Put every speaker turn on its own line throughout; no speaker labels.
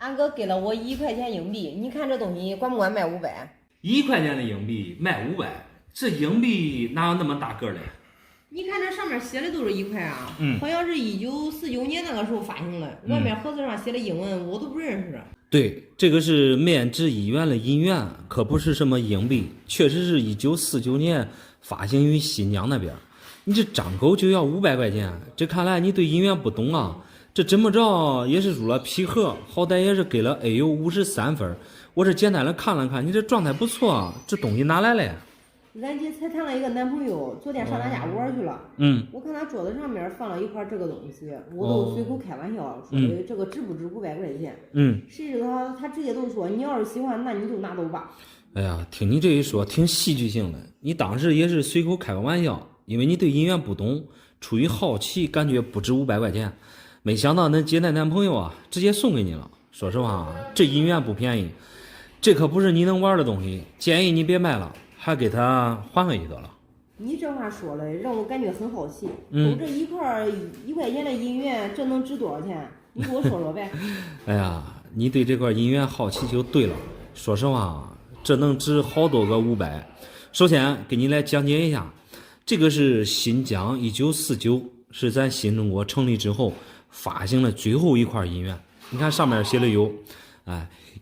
俺哥给了我1块钱硬币，你看这东西管不管卖500？
1块钱的硬币卖500，这硬币哪有那么大个嘞？
你看这上面写的都是1块啊，好像是1949年那个时候发行的，外面盒子上写的英文我都不认识。
对，这个是面值1元的银元，可不是什么硬币，确实是1949年发行于新疆那边。你这张口就要500块钱，这看来你对银元不懂啊。这怎么着也是入了皮盒，好歹也是给了 AU 53分。我这简单的看了看，你这状态不错，这东西哪来嘞？
俺姐才谈了一个男朋友，昨天上他家玩去了。我看他桌子上面放了一块这个东西，我都随口开玩笑说的这个值不值500块钱。谁知道他直接都说你要是喜欢，那你就拿走吧。
哎呀，听你这一说，挺戏剧性的。你当时也是随口开个玩笑，因为你对银元不懂，出于好奇，感觉不值500块钱。没想到恁姐那男朋友啊，直接送给你了。说实话，这银元不便宜，这可不是你能玩的东西，建议你别买了，还给他还回去得了。
你这话说了，让我感觉很好奇。都这1块钱的银元，这能值多少钱？你给我说说呗。
哎呀，你对这块银元好奇就对了。说实话，这能值好多个500。首先给你来讲解一下，这个是新疆1949，是咱新中国成立之后发行了最后一块银元。你看上面写的有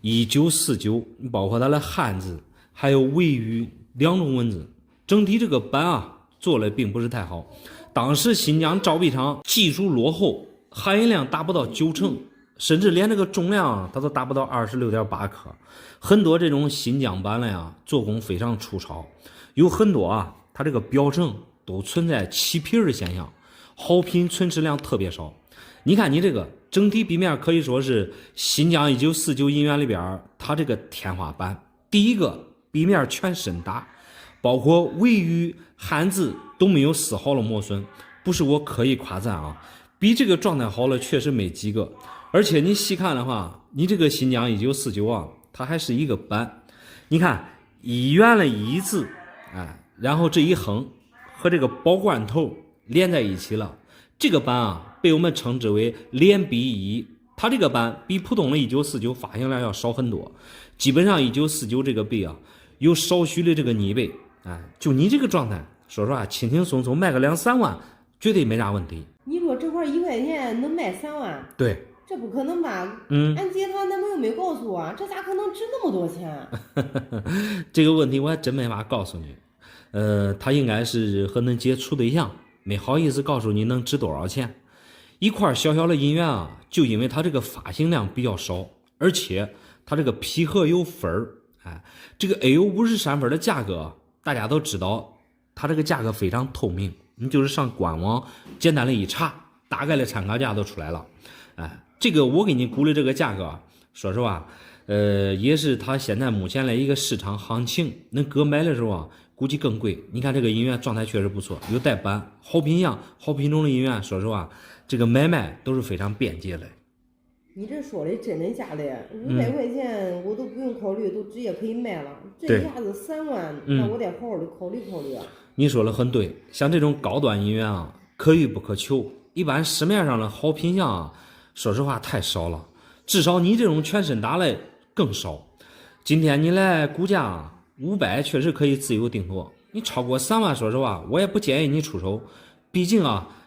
1949，包括它的汉字还有维语2种文字。整体这个版啊做的并不是太好，当时新疆造币厂技术落后，含银量达不到90%，甚至连这个重量它都达不到26.8克。很多这种新疆版的呀做工非常粗糙，有很多它这个表层都存在起皮的现象，好品存世量特别少。你看你这个整体币面可以说是新疆1949银元里边它这个天花板。第一个币面全深打，包括维语汉字都没有丝毫的磨损，不是我刻意夸赞啊，比这个状态好了确实没几个。而且你细看的话，你这个新疆1949它还是一个版。你看1元的1字然后这一横和这个宝冠头连在一起了，这个版被我们称之为连币1。它这个版比普通的1949发行量要少很多，基本上1949这个币有少许的这个逆倍。就你这个状态，说实话轻轻松松卖个2-3万绝对没啥问题。
你说这块1块钱能卖3万？对，这不可能吧？俺姐她男朋友没告诉我，这咋可能值那么多钱？
这个问题我还真没法告诉你。他应该是和恁姐处对象，没好意思告诉你能值多少钱。一块小小的银元就因为它这个发行量比较少，而且它这个皮盒有分儿，这个 AU 53分的价格大家都知道，它这个价格非常透明，你就是上官网简单的一查，大概的参考价都出来了。这个我给你估的这个价格，说实话，也是它现在目前的一个市场行情。恁哥买的时候估计更贵。你看这个银元状态确实不错，有带板，好品相、好品种的银元，说实话，这个买卖都是非常便捷的。
你这说的真的假的？500块钱我都不用考虑，都直接可以卖了。这一下子3万，那我得好好的考虑考虑。
你说的很对，像这种高端银元可遇不可求，一般市面上的好品相说实话太少了，至少你这种全身打的更少。今天你来估价500确实可以自由定夺，你超过3万，说实话我也不建议你出手，毕竟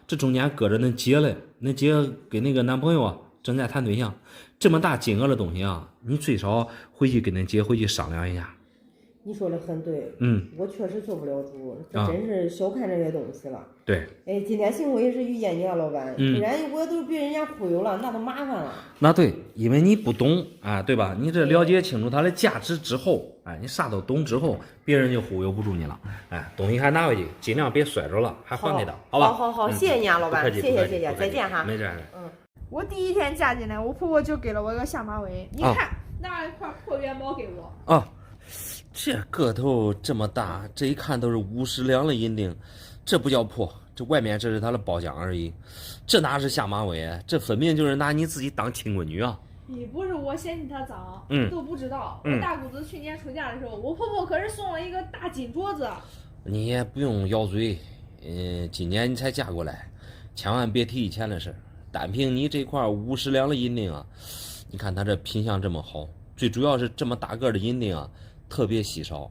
这中间搁着恁姐嘞，恁姐跟那个男朋友正在谈对象，这么大金额的东西你最少回去跟恁姐回去商量一下。
你说的很对，我确实做不了主，这真是小看这些东西了。
对，
今天幸亏也是遇见你了，老板，不然我都被人家忽悠了，那都麻烦了。
那对，因为你不懂对吧？你这了解清楚它的价值之后，你啥都懂之后，别人就忽悠不住你了。东西还拿回去，尽量别摔着了，还还给他，好吧？
好，谢谢你老板，谢谢，再见哈。
没事。
我第一天嫁进来，我婆婆就给了我一个下马威，你看，拿一块破元宝给我。
这个头这么大，这一看都是50两的银锭，这不叫破，这外面这是他的包浆而已，这哪是下马威？这分明就是拿你自己当亲闺女啊！
不是我嫌弃她脏，都不知道。我大姑子去年出嫁的时候，我婆婆可是送了一个大金镯子。
你也不用咬嘴，今年你才嫁过来，千万别提以前的事。单凭你这块50两的银锭你看它这品相这么好，最主要是这么大个的银锭啊，特别稀少，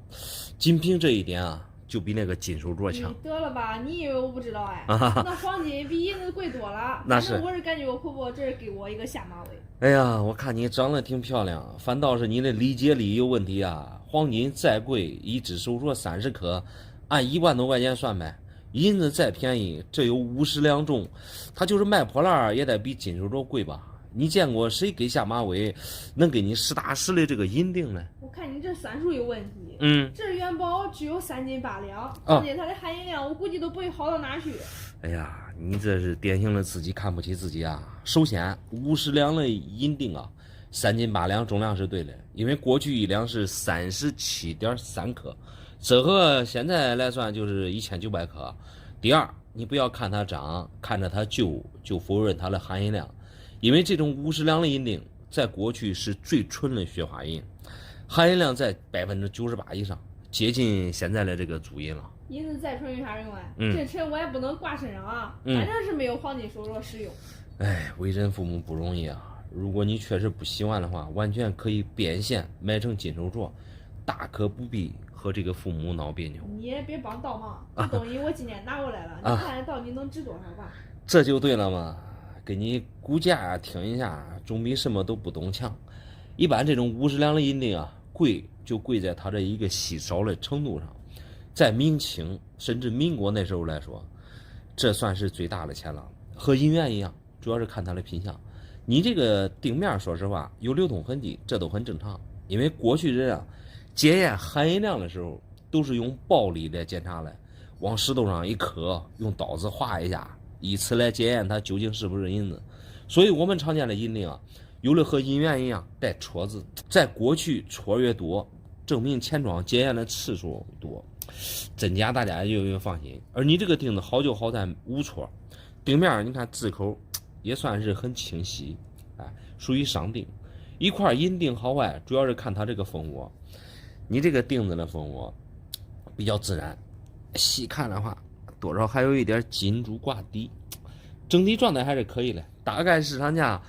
仅凭这一点啊，就比那个金手镯强。
得了吧，你以为我不知道哎？那黄金比银子贵多了。
那是，
我是感觉我婆婆这是给我一个下马威。
哎呀，我看你长得挺漂亮，反倒是你的理解力有问题啊！黄金再贵，一只手镯30克，按1万多块钱算呗。银子再便宜，这有50两重，它就是卖破烂也得比金手镯贵吧？你见过谁给下马威能给你实打实的这个银锭呢？
我看你这算术有问题。这元宝只有3斤8两，而且它的含银量我估计都不会好到哪去。
哎呀，你这是典型的自己看不起自己啊！首先，50两的银锭啊，3斤8两重量是对的，因为过去1两是37.3克，这和现在来算就是1900克。第二，你不要看它涨，看着它旧就否认它的含银量，因为这种50两的银锭在过去是最纯的雪花银，含银量在98%以上，接近现在的这个祖银了。
银子再纯有啥用啊？这尘我也不能挂身上啊，反正是没有黄金手镯实用。
哎，为人父母不容易啊！如果你确实不喜欢的话，完全可以变现买成金手镯，大可不必和这个父母闹别扭。
你也别帮倒忙，这东西我今天拿过来了，你看到底能值多少吧？
这就对了嘛，给你估价听一下，总比什么都不懂强。一般这种50两的银锭啊，贵就贵在它这一个稀少的程度上。在明清甚至民国那时候来说，这算是最大的钱了。和银元一样，主要是看它的品相。你这个锭面说实话有流通痕迹，这都很正常，因为过去人啊检验含银量的时候都是用暴力来检查的，往石头上一刻，用刀子划一下，以此来检验它究竟是不是银子。所以我们常见的银锭啊，有的和银元一样带戳字，在过去戳越多，证明钱庄检验的次数多，真假大家就越放心。而你这个锭子好就好在无戳，锭面你看字口也算是很清晰，哎，属于上锭。一块银锭好坏主要是看它这个蜂窝，你这个锭子的蜂窝比较自然，细看的话多少还有一点金珠挂底，整体状态还是可以的，大概市场价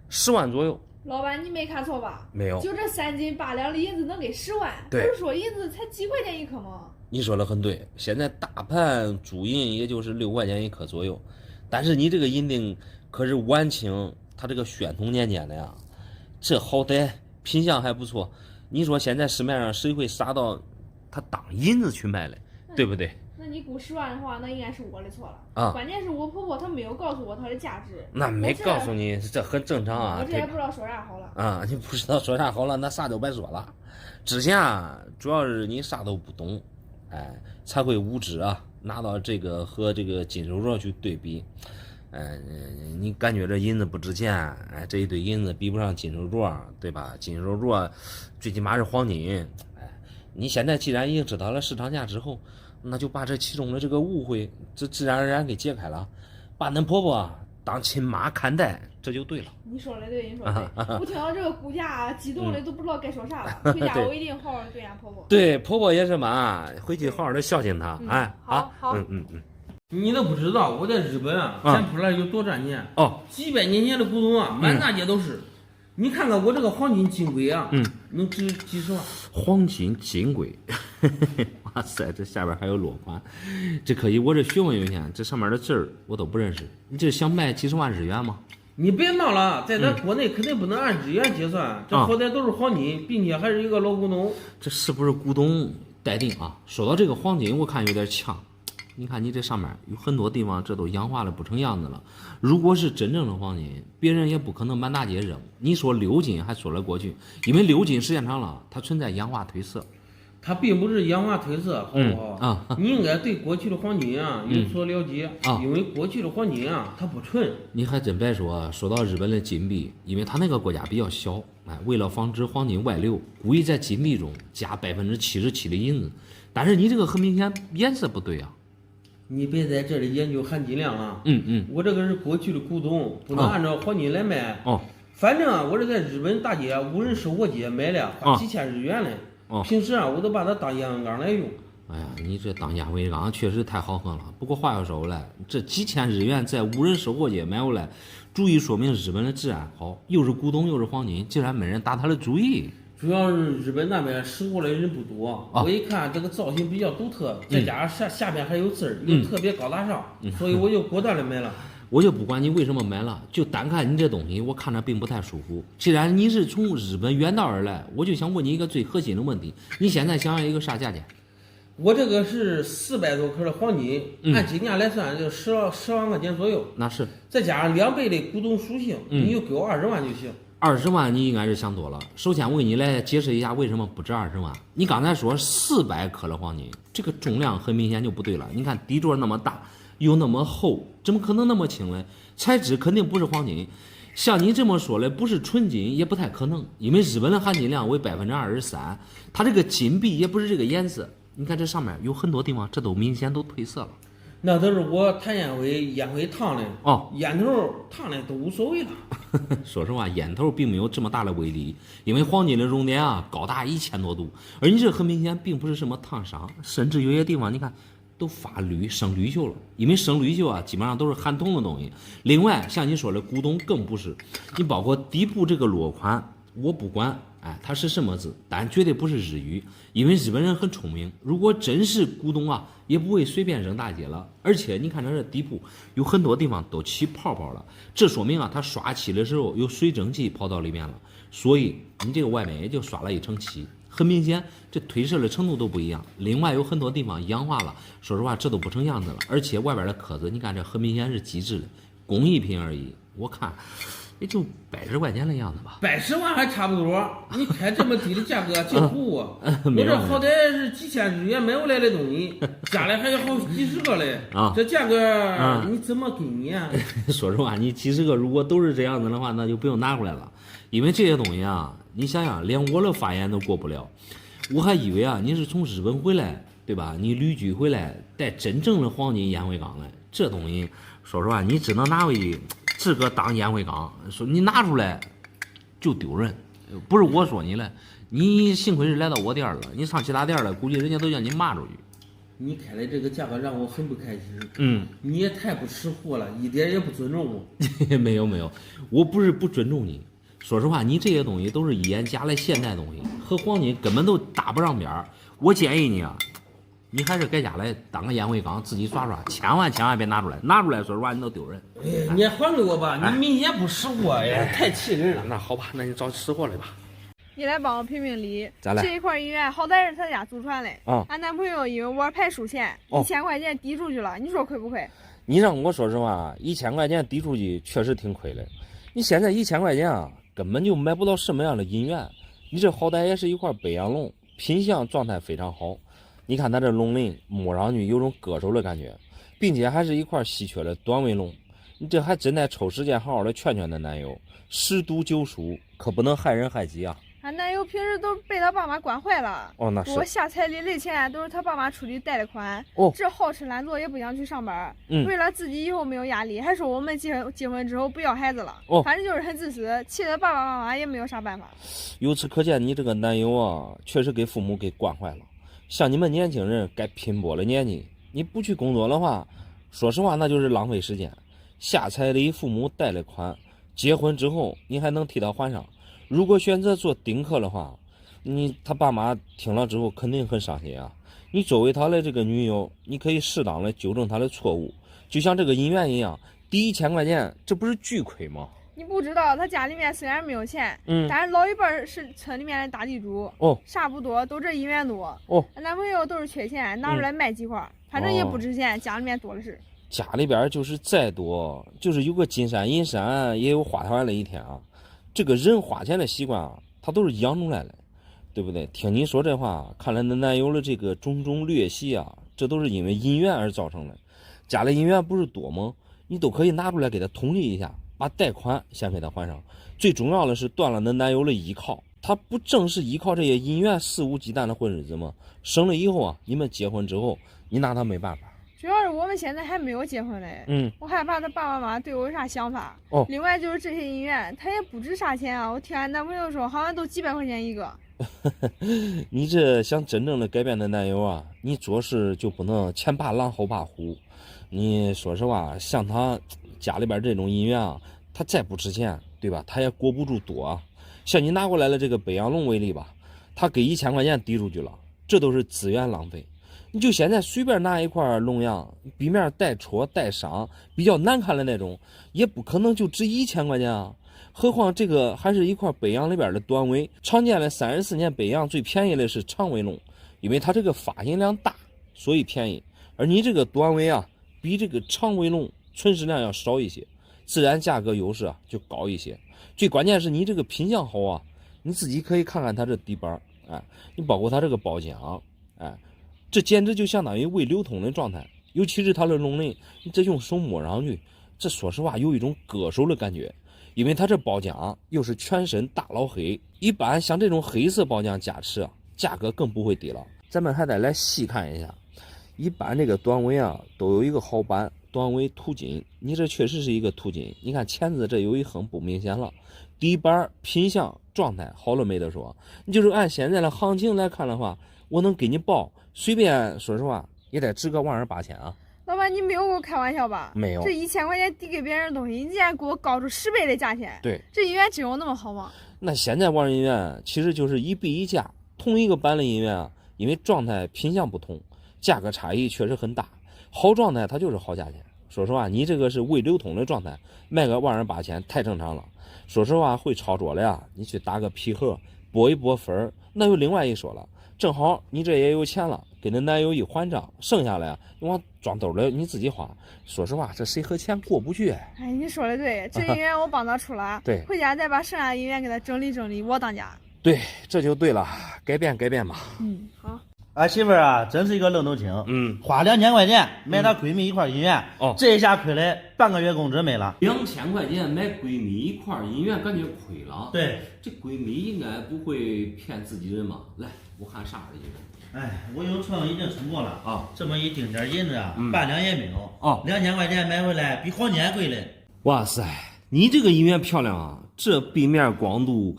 10万左右。
老板，你没看错吧？
没有，
就这3斤8两的银子能给10万，不是说银子才几块钱一克吗？
你说的很对，现在大盘主银也就是6块钱一克左右，但是你这个银锭可是晚清它这个宣统年间的呀，这好歹品相还不错。你说现在市面上谁会撒到它当银子去卖嘞？对不对？
那你估10万的话，那应该是我的错了啊！关键是我婆婆她没有告诉我它的价值。
那没告诉你，这很正常啊。
我这也不知道说啥好了
啊！你不知道说啥好了，那啥都白说了。之前啊，主要是你啥都不懂，哎，才会无知啊，拿到这个和这个金手镯去对比，你感觉这银子不值钱，哎，这一堆银子比不上金手镯，对吧？金手镯最起码是黄金，哎，你现在既然已经知道了市场价之后，那就把这其中的这个误会，这自然而然给解开了，把恁婆婆当亲妈看待，这就对了。
你说的对，你说的对。我听到这个估价，激动的都不知道该说啥了。回家我一定好好对俺婆婆。
对，婆婆也是妈，回去好好的孝敬她。哎，
好。
你都不知道，我在日本啊，捡破烂有多赚钱哦！几百年前的古董啊，满大街都是。你看看我这个黄金金龟啊，能值几十万。
黄金金龟，哇塞，这下边还有落款，这可以我这询问一下，这上面的字儿我都不认识。你这想卖几十万日元吗？
你别闹了，在咱国内肯定不能按日元结算，这好歹都是黄金，并且还是一个老古董。
这是不是古董待定啊？说到这个黄金，我看有点呛。你看你这上面有很多地方这都氧化的不成样子了，如果是真正的黄金，别人也不可能满大街扔。你说鎏金还说得过去，因为鎏金时间长了它存在氧化褪色。
它并不是氧化褪色，好不好？你应该对过去的黄金啊有所了解因为过去的黄金啊它不纯。
你还真别说，说到日本的金币，因为它那个国家比较小，为了防止黄金外流，故意在金币中加77%的银子，但是你这个很明显颜色不对啊。
你别在这里研究含金量了。我这个是过去的古董，不能按照黄金来卖。反正啊，我是在日本大街无人收货街买了，花几千日元嘞。平时啊，我都把它当烟灰缸来用。
哎呀，你这当烟灰缸确实太豪横了。不过话又说回来，这几千日元在无人收货街买回来，足以说明日本的治安好，又是古董又是黄金，竟然没人打他的主意。
主要是日本那边识货的人不多，我一看这个造型比较独特，再加上下边还有字儿，又特别高大上，所以我就果断的买了。
我就不管你为什么买了，就单看你这东西，我看着并不太舒服。既然你是从日本远道而来，我就想问你一个最核心的问题：你现在想要一个啥价钱？
我这个是400多克的黄金，按今年来算就10万块钱左右。
那是，
再加上2倍的古董属性，你就给我20万就行。
20万你应该是想多了。首先我给你来解释一下为什么不止20万。你刚才说400克的黄金，这个重量很明显就不对了。你看底座那么大又那么厚，怎么可能那么轻呢？材质肯定不是黄金。像你这么说的，不是纯金也不太可能，因为日本的含金量为23%，它这个金币也不是这个颜色。你看这上面有很多地方，这都明显都褪色了。
那都是我弹烟灰烫的
哦，
烟头烫的都无所谓了。
说实话，烟头并没有这么大的威力，因为黄金的熔点啊高达1000多度，而你这很明显并不是什么烫伤，甚至有些地方你看都发绿生绿锈了，因为生绿锈啊基本上都是含铜的东西。另外像你说的古董更不是，你包括底部这个落款，我不管它是什么字，但绝对不是日语，因为日本人很聪明，如果真是古董啊也不会随便扔大街了。而且你看这底部有很多地方都起泡泡了，这说明啊它刷漆的时候有水蒸气跑到里面了，所以你这个外面也就刷了一层漆，很明显这褪色的程度都不一样。另外有很多地方氧化了，说实话这都不成样子了，而且外边的壳子你看这很明显是机制的工艺品而已，我看也就100块钱的样子吧
，100万还差不多。你开这么低的价格就唬我，我这好歹是几千日元买回来的东西，家里还有好几十个嘞啊！这价格你怎么给你啊？
说实话，你几十个如果都是这样子的话，那就不用拿回来了，因为这些东西啊，你想想，连我的发言都过不了。我还以为啊，你是从日本回来，对吧？你旅居回来带真正的黄金烟灰缸来，这东西说实话，你只能拿回去。这个当烟灰缸，说你拿出来就丢人，不是我说你了，你幸亏是来到我店了，你上其他店了，估计人家都叫你骂出去。
你开的这个价格让我很不开心。你也太不识货了，一点也不尊重我。
没有，我不是不尊重你，说实话，你这些东西都是烟加了现代东西，和黄金根本都搭不上边儿。我建议你啊，你还是搁家来当个烟灰缸自己刷刷，千万别拿出来，拿出来说实话你都丢人。
你也还给我吧，你明显不识货呀，太气人了。
那好吧，那你找识货来吧。
你来帮我评评理。
咋了？
这一块银元好歹是他家祖传的。俺男朋友因为玩牌输钱，1000块钱抵出去了，你说亏不亏？
你让我说实话，1000块钱抵出去确实挺亏的。你现在1000块钱啊，根本就买不到什么样的银元。你这好歹也是一块北洋龙，品相状态非常好。你看它这龙鳞摸上去有种割手的感觉，并且还是一块稀缺的短尾龙。你这还真得抽时间好好的劝劝那男友，10赌9输可不能害人害己啊。
俺男友平时都被他爸妈惯坏了。
那是。
我下彩礼的钱都是他爸妈出去贷的款。这好吃懒做也不想去上班。为了自己以后没有压力，还说我们结婚之后不要孩子了。反正就是很自私，气得爸爸妈妈也没有啥办法。
由此可见，你这个男友啊，确实给父母给惯坏了。像你们年轻人该拼搏的年纪，你不去工作的话，说实话那就是浪费时间。下彩礼父母贷了款，结婚之后你还能替他还上。如果选择做丁克的话，他爸妈听了之后肯定很伤心啊。你作为他的这个女友，你可以适当的纠正他的错误，就像这个银元一样，抵1000块钱，这不是巨亏吗？
你不知道，他家里面虽然没有钱，但是老一辈是村里面的大地主，啥不多，都这1元多。男朋友都是缺钱，拿出来卖几块，反正也不值钱，家里面多的是。
家里边就是再多，就是有个金山银山，也有花团的一天啊。这个人花钱的习惯啊，他都是养出来的，对不对？听你说这话，看来那男友的这个种种劣习啊，这都是因为银元而造成的。家里银元不是多吗？你都可以拿出来给他统计一下，把贷款先给他还上。最重要的是断了那男友的依靠，他不正是依靠这些银元肆无忌惮的混日子吗？生了以后啊，你们结婚之后，你拿他没办法。
主要是我们现在还没有结婚嘞，我害怕他爸爸妈妈对我有啥想法。另外就是这些银元，他也不值啥钱啊，我听俺男朋友说，好像都几百块钱一个。
你这想真正的改变的男友啊，你做事就不能前怕狼后怕虎。你说实话，像他家里边这种银元啊，它再不值钱，对吧？它也过不住多。像你拿过来了这个北洋龙为例吧，它给1000块钱抵出去了，这都是资源浪费。你就现在随便拿一块龙阳，壁面带戳带伤，比较难看的那种，也不可能就值1000块钱啊。何况这个还是一块北洋里边的短尾，常见的34年北洋最便宜的是长尾龙，因为它这个发行量大，所以便宜。而你这个短尾啊，比这个长尾龙存世量要少一些，自然价格优势啊就高一些。最关键是你这个品相好啊，你自己可以看看它这底板，哎，你包括它这个包浆，哎，这简直就相当于未流通的状态。尤其是它的龙鳞，你这用手摸上去，这说实话有一种割手的感觉。因为它这包浆又是全身大老黑，一般像这种黑色包浆加持啊，价格更不会低了。咱们还得来细看一下，一般这个短尾啊都有一个好板，短尾凸金，你这确实是一个凸金。你看钳子这有一横不明显了，底板品相状态好了没得说。你就是按现在的行情来看的话，我能给你报，随便说实话也得值个12800啊。
老板，你没有跟我开玩笑吧？
没有，
这1000块钱抵给别人的东西，你竟然给我高出10倍的价钱。
对，
这银元真有那么好吗？
那现在玩银元其实就是一币一价，同一个版的银元啊，因为状态品相不同，价格差异确实很大。好状态它就是好价钱。说实话，你这个是未流通的状态，卖个12800太正常了。说实话，会操作的呀，你去打个皮盒，拨一拨分，那又另外一说了。正好你这也有钱了，给那男友一还账，剩下来你往装兜里你自己花。说实话，这谁和钱过不去？
哎，你说的对，这银元我帮他出了，
对，
回家再把剩下的银元给他整理整理，我当家。
对，这就对了，改变改变吧。
好。
俺媳妇儿啊，真是一个愣头青。花2000块钱买她闺蜜一块银元，这一下亏了半个月工资没了。
2000块钱买闺蜜一块银元，感觉亏了。
对，
这闺蜜应该不会骗自己人嘛？来，我看啥的银
元。哎，我有秤已经称过了啊，这么一丁点银子啊，半两也没有。2000块钱买回来比黄金还贵嘞。
哇塞，你这个银元漂亮啊！这壁面光度，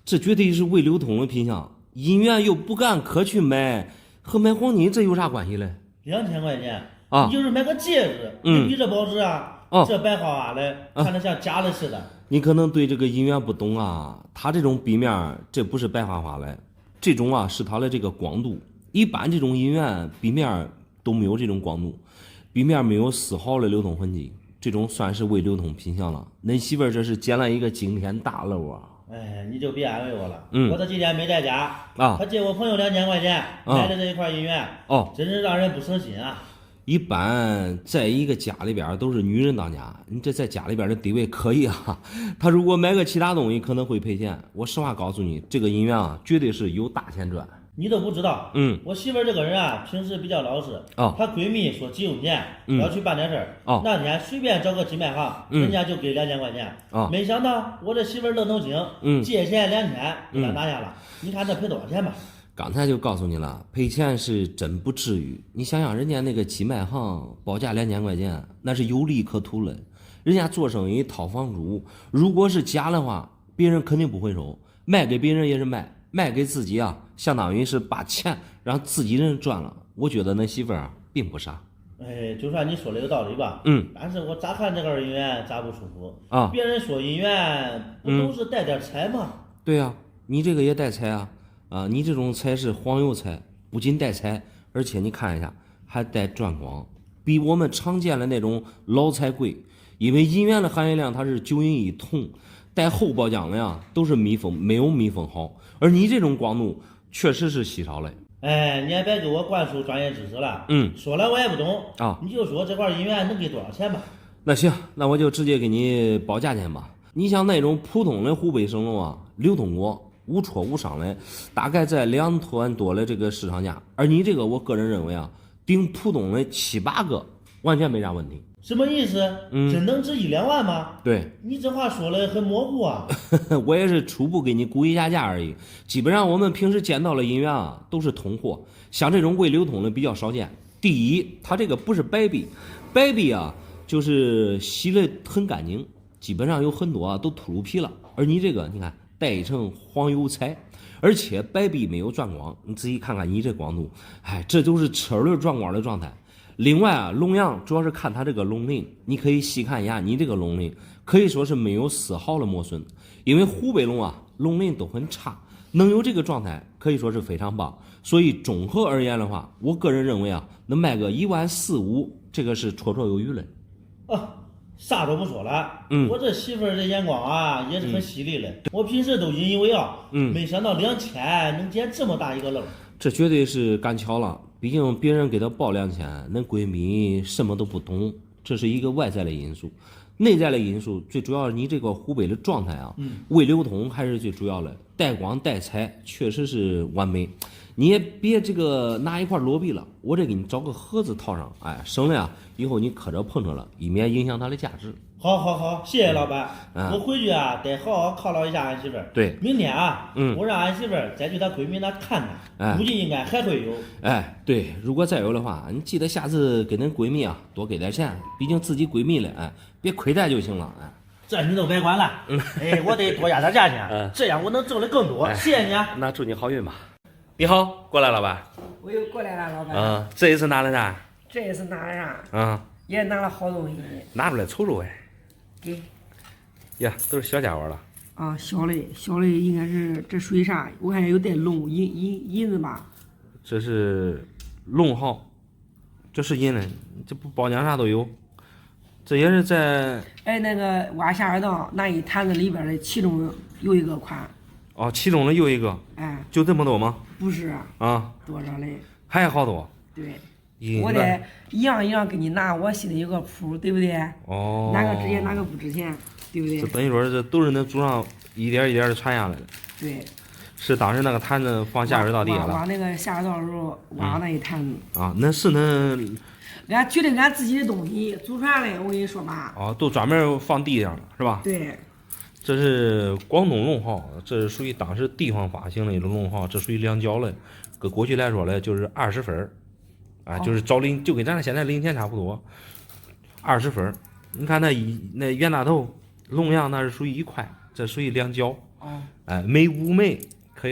这绝对是未流通的品相。银元又不敢可去买，和买黄金这有啥关系嘞
？2000块钱啊，你就是买个戒指，你比这保值啊！这白花花的，看着像假的似的。
你可能对这个银元不懂啊，它这种壁面这不是白花花的，这种啊是它的这个光度。一般这种银元壁面都没有这种光度，壁面没有丝毫的流通痕迹，这种算是未流通品相了。恁媳妇儿这是捡了一个惊天大漏啊！
哎，你就别安慰我了。我这几天没在家
啊，
他借我朋友2000块钱买的这一块银元，真是让人不省心啊。
一般在一个家里边都是女人当家，你这在家里边的地位可以啊。他如果买个其他东西可能会赔钱。我实话告诉你，这个银元啊，绝对是有大钱赚。
你都不知道，我媳妇儿这个人啊，平时比较老实。她闺蜜说急用钱，要去办点事儿。那天随便找个寄卖行，人家就给2000块钱。没想到我这媳妇儿愣头青，借钱2000给她拿下了。你看这赔多少钱吧？
刚才就告诉你了，赔钱是真不至于。你想想，人家那个寄卖行报价2000块钱，那是有利可图了。人家做生意掏房租，如果是假的话，别人肯定不会收，卖给别人也是卖给自己啊，相当于是把钱让自己人赚了。我觉得那媳妇儿啊并不傻。
哎，就算你说的有道理吧，但是我咋看这根银元咋不舒服
啊？
别人说银元不都是带点财吗？
对呀，你这个也带财啊。你这种财是黄油财，不仅带财，而且你看一下还带转光，比我们常见的那种老财贵。因为银元的含银量它是9银1铜，带厚包浆的呀都是密封，没有密封好。而你这种光度确实是稀少嘞。
哎，你也别给我灌输专业知识了。说了我也不懂啊。你就说这块银元能给多少钱吧？
那行，那我就直接给你报价钱吧。你像那种普通的湖北省龙啊，流通过无戳无伤的，大概在2吨多的这个市场价。而你这个，我个人认为啊，顶普通的7、8个完全没啥问题。
什么意思？真能值1、2万吗？
对，
你这话说的很模糊啊。
我也是初步给你估一下价而已。基本上我们平时见到的银元啊，都是通货，像这种未流通的比较少见。第一，它这个不是白币，白币啊就是洗的很干净，基本上有很多啊都秃噜皮了。而你这个，你看带一层黄油彩，而且白币没有转光，你仔细看看你这光度，哎，这都是车轮转光的状态。另外啊，龙阳主要是看它这个龙鳞，你可以细看一下你这个龙鳞，可以说是没有丝毫的磨损。因为湖北龙啊，龙鳞都很差，能有这个状态，可以说是非常棒。所以综合而言的话，我个人认为啊，能卖个1.4万5，这个是绰绰有余的。
啥都不说了，我这媳妇儿这眼光啊也是很犀利的。我平时都引以为傲，没想到2000能捡这么大一个漏。
这绝对是赶巧了，毕竟别人给她报2000，恁闺蜜什么都不懂，这是一个外在的因素。内在的因素最主要，你这个湖北的状态啊，胃流通还是最主要的，带光带彩确实是完美。你也别这个拿一块裸币了，我这给你找个盒子套上，哎，省了呀，以后你磕着碰着了，以免影响它的价值。
好，谢谢老板。我回去啊，得好好犒劳一下俺媳妇儿。
对，
明天啊，我让俺媳妇儿再去她闺蜜那看看，估计应该还会有。
对，如果再有的话，你记得下次给恁闺蜜啊多给点钱，毕竟自己闺蜜了，别亏待就行了，
这你都别管了，我得多压点价钱，这样我能挣的更多。谢谢你啊，
那祝你好运吧。你好，过来了吧？
我又过来了，老板。
这一次拿了啥？
这一次拿了啥？也拿了好东西。
拿出来瞅瞅
给。
呀，都是小家伙了。
小的应该是这属于啥？我看有带龙银子吧。
这是龙号，这是银的，这不包浆啥都有。这也是在
那个挖下水道那一坛子里边的其中有一个款。
其中的有一个。就这么多吗？
不是多少嘞？
还有好多。
对，我得一样一样给你拿，我心里有个谱，对不对？哪个值钱，哪个不值钱，对不对？
这等于说这都是恁祖上一点一点的传下来的。
对。
是当时那个坛子放下水道底下了。
挖那个下水道的时候挖那一坛子。
那是恁。
俺觉得俺自己的东西祖传的，我跟你说吧。
都专门放地上了，是吧？
对。
这是广东龙号，这是属于当时地方发行的一种龙号，这属于两角的，搁过去来说呢，就是20分就是找零，就跟咱现在零钱差不多，20分。你看那袁大头龙阳那是属于1块，这属于两角。每5枚可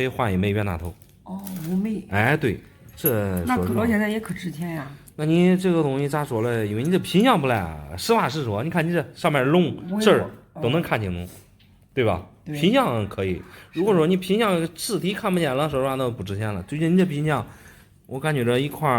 以换1枚袁大头。
5枚。
对，这
那搁到现在也可值钱呀。
那你这个东西咋说嘞？因为你这品相不赖，实话实说，你看你这上面龙字儿都能看清楚，对吧？品相可以。如果说你品相实体看不见了，说实话那不值钱了。最近你这品相，我感觉这一块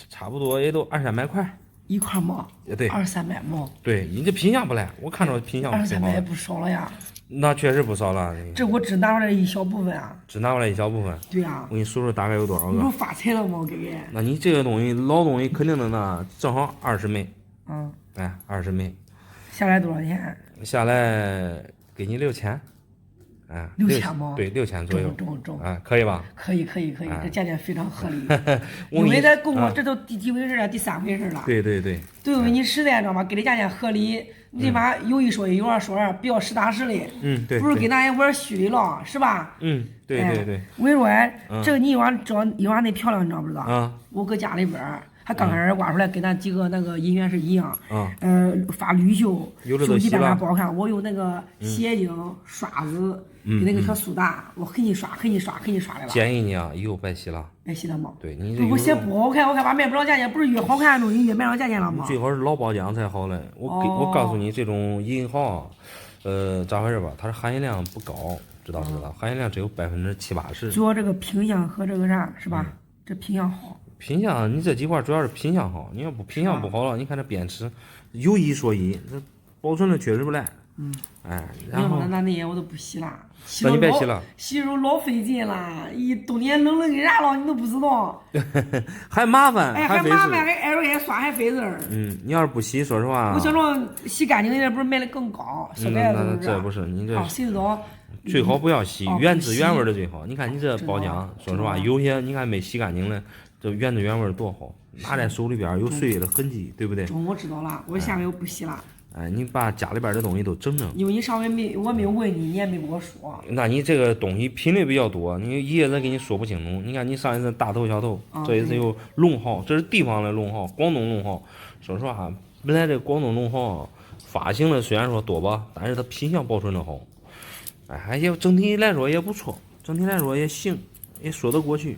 差不多也都200-300块。
一块毛？
对
，200-300毛。
对，你这品相不赖，我看着品相
200-300也不少了呀。
那确实不少了。
这我只拿出来一小部分啊。
只拿出来一小部分。
对呀。
我给你数数大概有多少个。
你不发财了吗？哥哥。
那你这个东西老东西肯定的呢，正好20枚。 20枚。
下来多少钱？下
来给你6000。
6000吗？
对，6000左右。
中。
可以吧？
可以，这价钱非常合理。因为咱跟我这都第回事了，第3回事了。
对。
对为你实在，知道吗？给的价钱合理，你起码有一说一，有二说二，不要实打实的。
对。
不是给咱玩虚的了，是吧？
对。
我跟你说，这个泥瓦那漂亮，你知道不知道？我搁家里边还刚开始挖出来，跟咱几个那个银元是一样。发铝锈，锈迹斑不好看。我用那个血晶刷子，跟那个小苏打，我狠劲刷来了。
建议你啊，以后别洗了。
别洗了吗？
对你这。
我写不好看，我看把卖不着价钱，不是越好看的东西越卖上价钱了吗？
最好是老包浆才好嘞。我告诉你，这种银号，咋回事吧？它的含银量不高，知道不知道？含银量只有70%-80%。
主要这个品相和这个啥是吧？这品相好。
品相，你这几块主要是品相好，你要不品相不好了，你看这边吃，有一说一，这保存的确实不赖。然后
那些我都不洗了，
那你别洗了，
洗手老费劲了，冬天冷跟啥了你都不知道，
还麻烦，
还麻烦，还挨着也刷还费事。
你要是不洗，说实话，
我想着洗干净点，不是卖的更高，小盖子
那这不是你这，
谁知道？
最好不要洗，原汁原味的最好。你看你这包浆，说实话，有些你看没洗干净的。这原汁原味多好，拿在手里边有岁月的痕迹，对不对？
我知道了，我下回我不洗了。
你把家里边的东西都整整。
因为你上回我没有问你，你也没跟我说。
那你这个东西品类比较多，你一下子给你说不清楚。你看你上一次大头小头，这一次有龙号，这是地方的龙号，广东龙号。说实话，本来这广东龙号发行的虽然说多吧，但是它品相保存的好，也整体来说也不错，整体来说也行，也说得过去。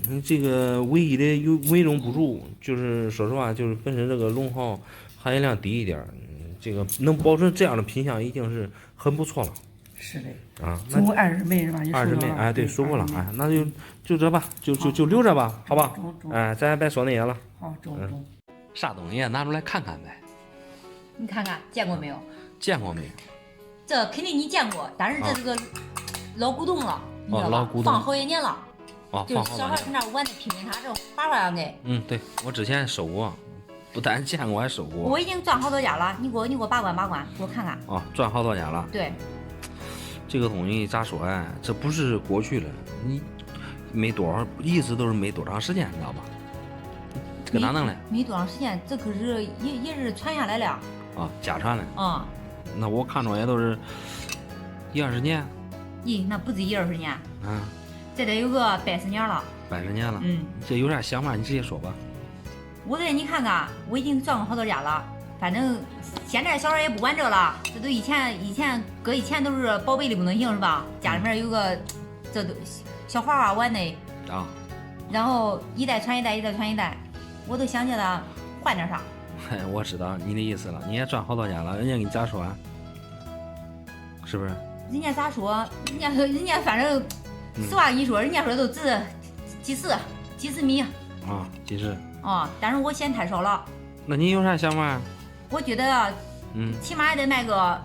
你这个唯一的有美中不足，就是说实话，就是本身这个龙号含银量低一点，这个能保证这样的品相已经是很不错了。
是的。
啊，
总共20枚是吧
？20枚，哎，对，说过了，哎，那就这吧，就留着吧，好吧？哎，咱也别说那些了。
好，中。
啥东西拿出来看看呗？
你看看，见过没有？
见过没？
这肯定你见过，但是这是个老古董了，你知道吧？放好些年了。就是小孩从那玩的拼拼它，这花花样的。
对，我之前收过，不但见过，还收过。
我已经转好多家了，你给我把关，给我看看。
转好多家了。
对。
这个东西咋说哎？这不是过去了，你没多少，意思都是没多长时间，你知道吧？这个哪能嘞？
没多长时间，这可是也是传下来了。
家传的。那我看着也都是10-20年。
咦，那不止10-20年。这得有个80年了。
80年了。这有啥想法你直接说吧。
我这你看看，我已经转过好多家了，反正现在小孩也不玩这了，这都以前搁以前都是宝贝的不能行是吧？家里面有个这都小花花玩的然后一代传一代，一代传一代，我都想起了换点啥。
我知道你的意思了，你也转好多家了，人家给你咋说啊？是不是？
人家咋说？人家反正实话跟你说，人家说都值几十米
几十
但是我嫌太少了。
那你有啥想法？
我觉得起码也得卖个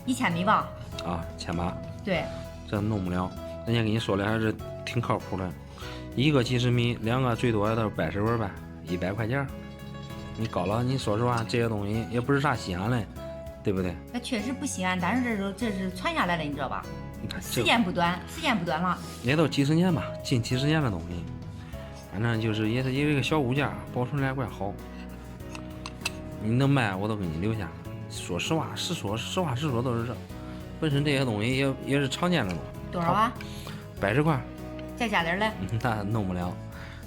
1000米吧。
1800。
对，
这弄不了，人家跟你说的还是挺靠谱的，一个70米，2个最多也都是80文呗，100块钱。你高了，你说实话，这些东西也不是啥稀罕的，对不对？
那确实不稀罕，但是这是传下来的，你知道吧？时间不短了。
也都几十年吧，近几十年的东西，反正就是也是一个小物件，保存的还怪好。你能卖我都给你留下。说实话，实话实说都是这。本身这些东西也是常见的嘛。
多少啊
？80块。
再加点嘞？
那弄不了，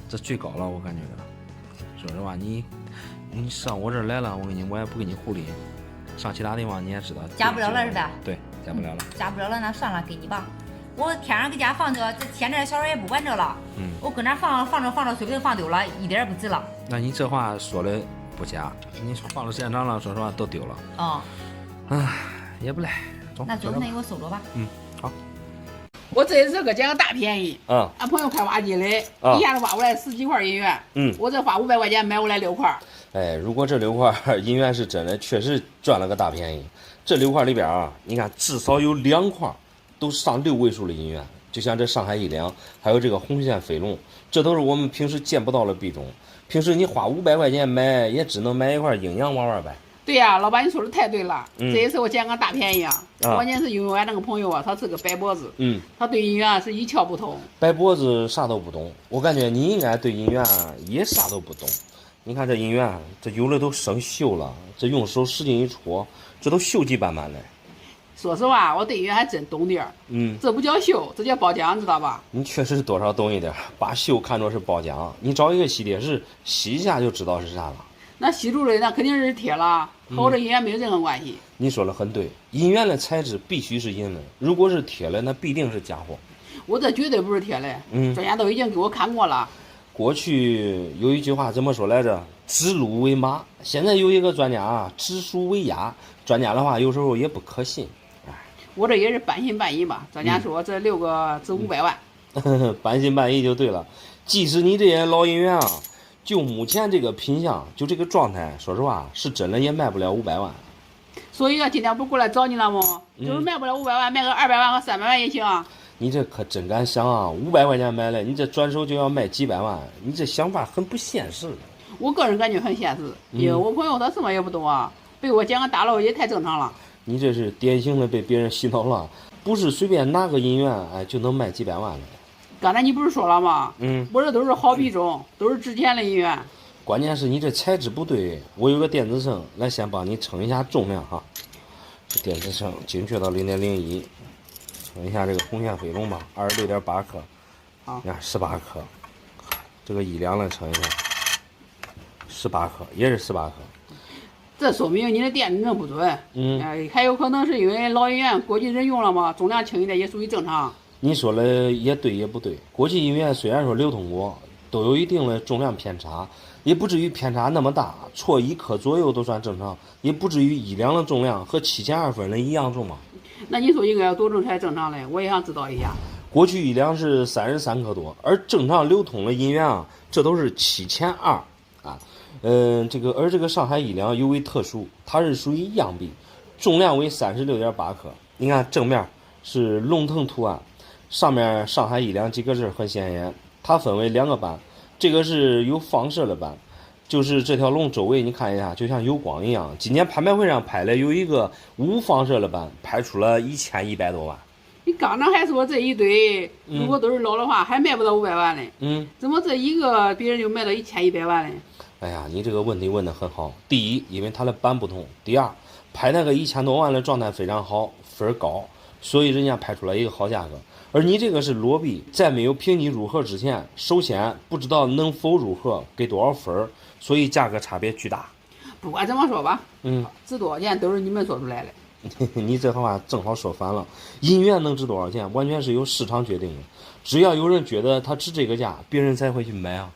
这最高了，我感觉着。说实话，你上我这儿来了，我也不给你糊里。上其他地方你也知道。
加不了了是吧？
对，加不了了。
加不了了，那算了，给你吧。我天上搁家放着，这现在小孩也不玩这了。我搁那放着，说不定放丢了，一点也不值了。
那你这话说的不假，你说放到时间长了，说实话都丢了。也不赖。
那走，那你给我收着吧。
好。
我这次可捡个大便宜。俺朋友开挖机的，一下子挖过来10几块银元。我这花500块钱买过来6块。
哎，如果这6块银元是真的，确实赚了个大便宜。这6块里边你看至少有2块都上6位数的银元，就像这上海一两，还有这个红线飞龙，这都是我们平时见不到的币种。平时你花500块钱买，也只能买一块阴阳玩玩呗。
对呀，老板你说的太对了。这一次我捡个大便宜关键是因为俺那个朋友他是个白脖子，他对银元是一窍不通。
白脖子啥都不懂，我感觉你应该对银元也啥都不懂。你看这银元，这有的都生锈了，这用手使劲一戳，这都锈迹斑斑的。
说实话，我对银元还真懂点儿。这不叫锈，这叫包浆，知道吧？
你确实多少懂一点，把锈看作是包浆。你找一个吸铁石吸一下就知道是啥了。
那吸住的那肯定是铁了，和我这银元没有任何关系。
你说的很对，银元的材质必须是银的，如果是铁的，那必定是假货。
我这绝对不是铁的，专家都已经给我看过了。
过去有一句话怎么说来着？指鹿为马。现在有一个专家指鹿为鸭。专家的话有时候也不可信。
我这也是半信半疑吧。专家说这6个值500万。
半信半疑就对了。即使你这些老银元就目前这个品相，就这个状态，说实话是真的也卖不了500万。
所以今天不过来找你了吗？就是卖不了500万，卖个200万和300万也行。
你这可真敢想500块钱买了，你这转手就要卖几百万，你这想法很不现实。
我个人感觉很现实，因为我朋友他什么也不懂被我捡个大漏也太正常了。
你这是典型的被别人洗脑了，不是随便拿个银元就能卖几百万的。
刚才你不是说了吗？我这都是好币种，都是值钱的银元。
关键是你这材质不对，我有个电子秤来先帮你称一下重量这电子秤精确到0.01，称一下这个红线飞龙吧，26.8克。
好，
你看18克，这个1两来称一下，18克也是18克。
这说明你的电子秤不准。还有可能是因为老银元过去人用了嘛，重量轻一点也属于正常。
你说的也对也不对，过去银元虽然说流通过，都有一定的重量偏差，也不至于偏差那么大，错1克左右都算正常，也不至于1两的重量和72分的一样重嘛。
那你说应该要多重才正常嘞？我也想知道一下。
过去1两是33克多，而正常流通的银元啊，这都是7200啊。这个上海1两尤为特殊，它是属于样币，重量为36.8克。你看正面是龙腾图案，上面上海1两几个字很显眼。它分为2个斑，这个是有放射的斑，就是这条龙周围你看一下，就像有光一样。今年拍卖会上拍了有一个无放射的斑，拍出了1100多万。
你刚才还说这一堆如果都是老的话，还卖不到500万呢。怎么这一个别人就卖到1100万呢？
哎呀，你这个问题问得很好。第一，因为它的斑不同；第二，拍那个1000多万的状态非常好，分高，所以人家拍出来一个好价格。而你这个是裸币，在没有评级入盒之前，首先不知道能否入盒，给多少分，所以价格差别巨大。
不管怎么说吧，值多少钱都是你们说出来的。
你这话正好说反了，银元能值多少钱，完全是由市场决定的。只要有人觉得它值这个价，别人才会去买啊。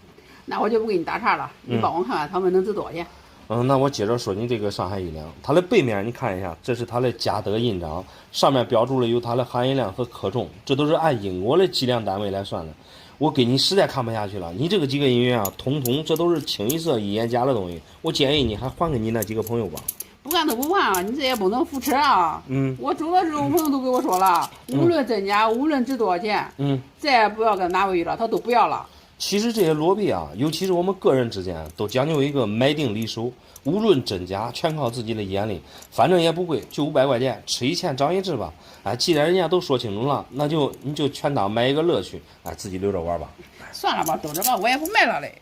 那我就不给你打岔了，你帮我看看他们能值多少钱。
那我接着说你这个上海1两，它的背面你看一下，这是它的嘉德印章，上面标注了有它的含银量和克重，这都是按英国的计量单位来算的。我给你实在看不下去了，你这个几个银元啊，统这都是清一色一眼假的东西，我建议你还还给你那几个朋友吧。
不干都不还啊，你这也不能扶持啊。我走的时候我朋友都给我说了，无论真假，无论值多少钱，再也不要跟拿回去了，他都不要了。
其实这些裸币啊，尤其是我们个人之间，都讲究一个买定离手，无论真假，全靠自己的眼力。反正也不贵，就500块钱，吃一堑长一智吧。哎，既然人家都说清楚了，那你就全当买一个乐趣，哎，自己留着玩吧。
算了吧，都这吧，我也不卖了嘞。